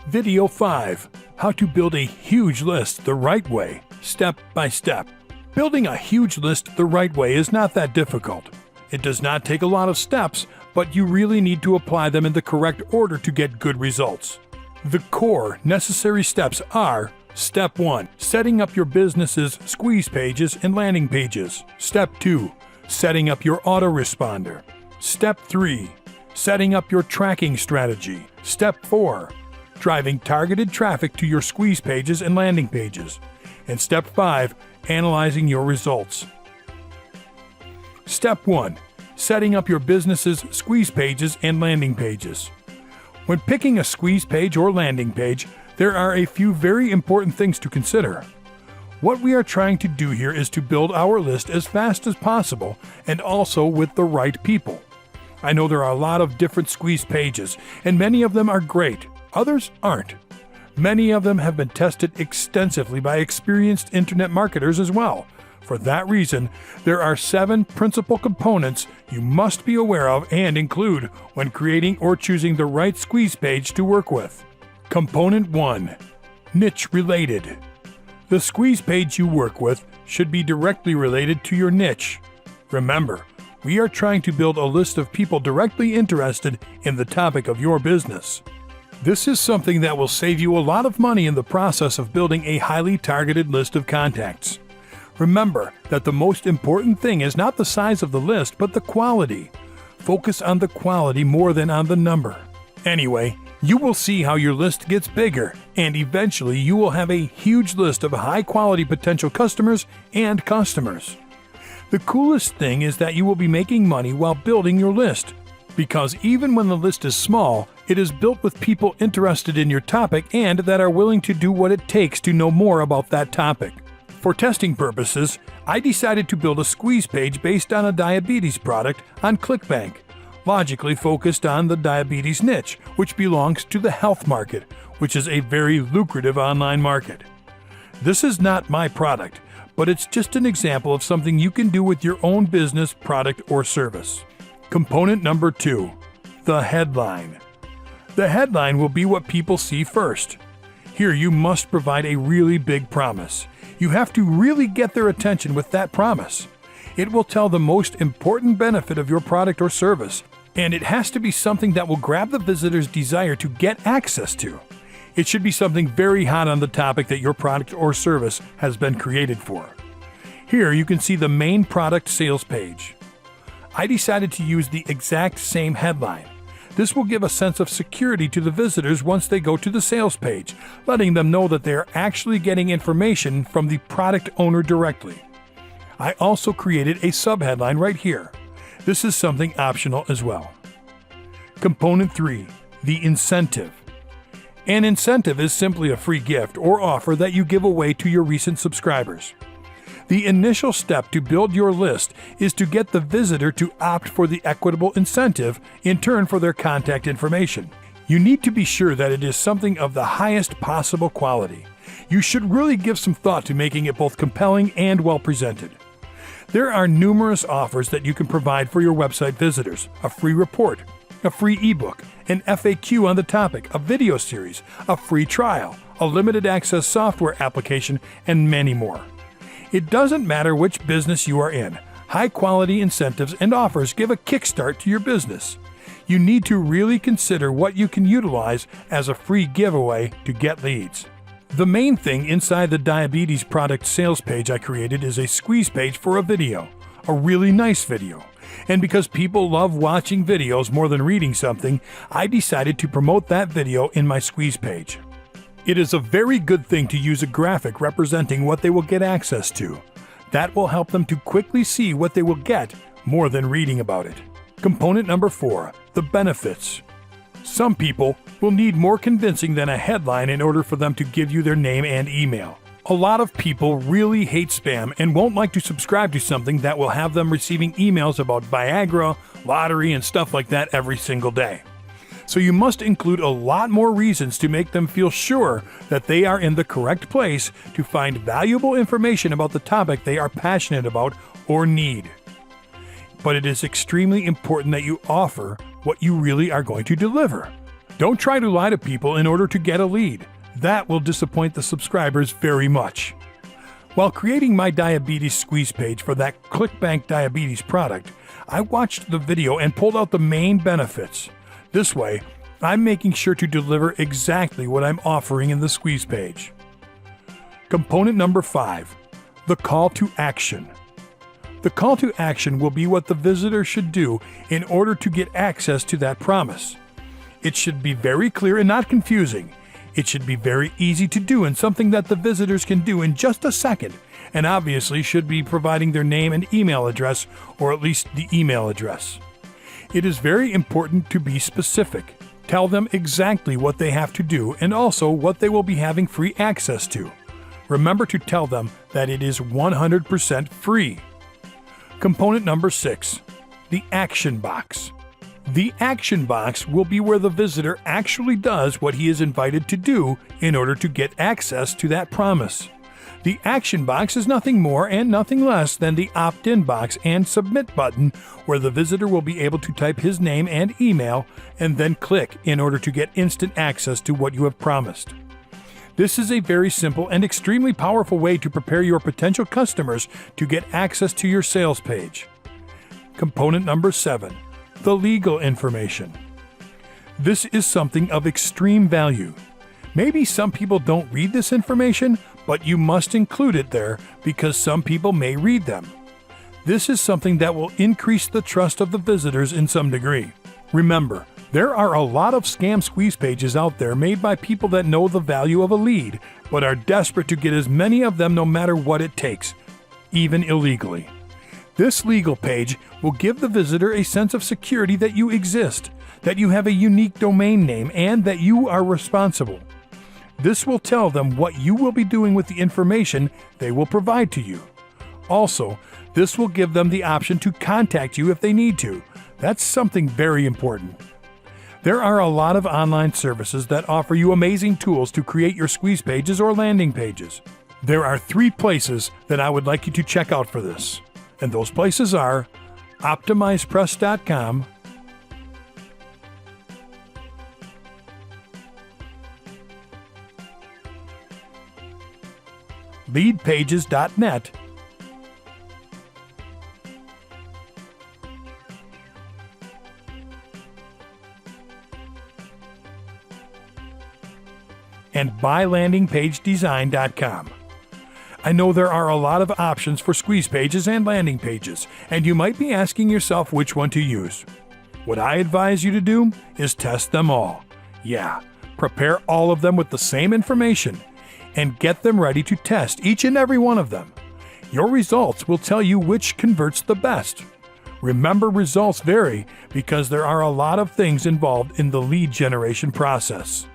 Video 5. How to build a huge list the right way, step by step. Building a huge list the right way is not that difficult. It does not take a lot of steps, but you really need to apply them in the correct order to get good results. The core necessary steps are: Step 1. Setting up your business's squeeze pages and landing pages. Step 2. Setting up your autoresponder. Step 3. Setting up your tracking strategy. Step 4. Driving targeted traffic to your squeeze pages and landing pages. And Step 5. Analyzing your results. Step 1. Setting up your business's squeeze pages and landing pages. When picking a squeeze page or landing page, there are a few very important things to consider. What we are trying to do here is to build our list as fast as possible and also with the right people. I know there are a lot of different squeeze pages, and many of them are great, others aren't. Many of them have been tested extensively by experienced internet marketers as well. For that reason, there are 7 principal components you must be aware of and include when creating or choosing the right squeeze page to work with. Component 1. Niche related. The squeeze page you work with should be directly related to your niche. Remember, we are trying to build a list of people directly interested in the topic of your business. This is something that will save you a lot of money in the process of building a highly targeted list of contacts. Remember that the most important thing is not the size of the list, but the quality. Focus on the quality more than on the number. Anyway, you will see how your list gets bigger, and eventually you will have a huge list of high-quality potential customers and customers. The coolest thing is that you will be making money while building your list, because even when the list is small, it is built with people interested in your topic and that are willing to do what it takes to know more about that topic. For testing purposes, I decided to build a squeeze page based on a diabetes product on ClickBank, logically focused on the diabetes niche, which belongs to the health market, which is a very lucrative online market. This is not my product, but it's just an example of something you can do with your own business, product, or service. Component number 2. The headline. The headline will be what people see first. Here you must provide a really big promise. You have to really get their attention with that promise. It will tell the most important benefit of your product or service, and it has to be something that will grab the visitor's desire to get access to. It should be something very hot on the topic that your product or service has been created for. Here you can see the main product sales page. I decided to use the exact same headline. This will give a sense of security to the visitors once they go to the sales page, letting them know that they are actually getting information from the product owner directly. I also created a subheadline right here. This is something optional as well. Component 3. The incentive. An incentive is simply a free gift or offer that you give away to your recent subscribers. The initial step to build your list is to get the visitor to opt for the equitable incentive in turn for their contact information. You need to be sure that it is something of the highest possible quality. You should really give some thought to making it both compelling and well presented. There are numerous offers that you can provide for your website visitors: a free report, a free ebook, an FAQ on the topic, a video series, a free trial, a limited access software application, and many more. It doesn't matter which business you are in. High-quality incentives and offers give a kickstart to your business. You need to really consider what you can utilize as a free giveaway to get leads. The main thing inside the diabetes product sales page I created is a squeeze page for a video, a really nice video. And because people love watching videos more than reading something, I decided to promote that video in my squeeze page. It is a very good thing to use a graphic representing what they will get access to. That will help them to quickly see what they will get more than reading about it. Component number 4. The benefits. Some people will need more convincing than a headline in order for them to give you their name and email. A lot of people really hate spam and won't like to subscribe to something that will have them receiving emails about Viagra, lottery, and stuff like that every single day. So you must include a lot more reasons to make them feel sure that they are in the correct place to find valuable information about the topic they are passionate about or need. But it is extremely important that you offer what you really are going to deliver. Don't try to lie to people in order to get a lead. That will disappoint the subscribers very much. While creating my diabetes squeeze page for that ClickBank Diabetes product, I watched the video and pulled out the main benefits. This way, I'm making sure to deliver exactly what I'm offering in the squeeze page. Component number 5, the call to action. The call to action will be what the visitor should do in order to get access to that promise. It should be very clear and not confusing. It should be very easy to do and something that the visitors can do in just a second, and obviously should be providing their name and email address, or at least the email address. It is very important to be specific. Tell them exactly what they have to do and also what they will be having free access to. Remember to tell them that it is 100% free. Component number 6, the action box. The action box will be where the visitor actually does what he is invited to do in order to get access to that promise. The action box is nothing more and nothing less than the opt-in box and submit button, where the visitor will be able to type his name and email and then click in order to get instant access to what you have promised. This is a very simple and extremely powerful way to prepare your potential customers to get access to your sales page. Component number 7, the legal information. This is something of extreme value. Maybe some people don't read this information, but you must include it there because some people may read them. This is something that will increase the trust of the visitors in some degree. Remember, there are a lot of scam squeeze pages out there made by people that know the value of a lead, but are desperate to get as many of them no matter what it takes, even illegally. This legal page will give the visitor a sense of security that you exist, that you have a unique domain name, and that you are responsible. This will tell them what you will be doing with the information they will provide to you. Also, this will give them the option to contact you if they need to. That's something very important. There are a lot of online services that offer you amazing tools to create your squeeze pages or landing pages. There are 3 places that I would like you to check out for this. And those places are OptimizePress.com, LeadPages.net, and BuyLandingPageDesign.com. I know there are a lot of options for squeeze pages and landing pages, and you might be asking yourself which one to use. What I advise you to do is test them all. Yeah, prepare all of them with the same information and get them ready to test each and every one of them. Your results will tell you which converts the best. Remember, results vary because there are a lot of things involved in the lead generation process.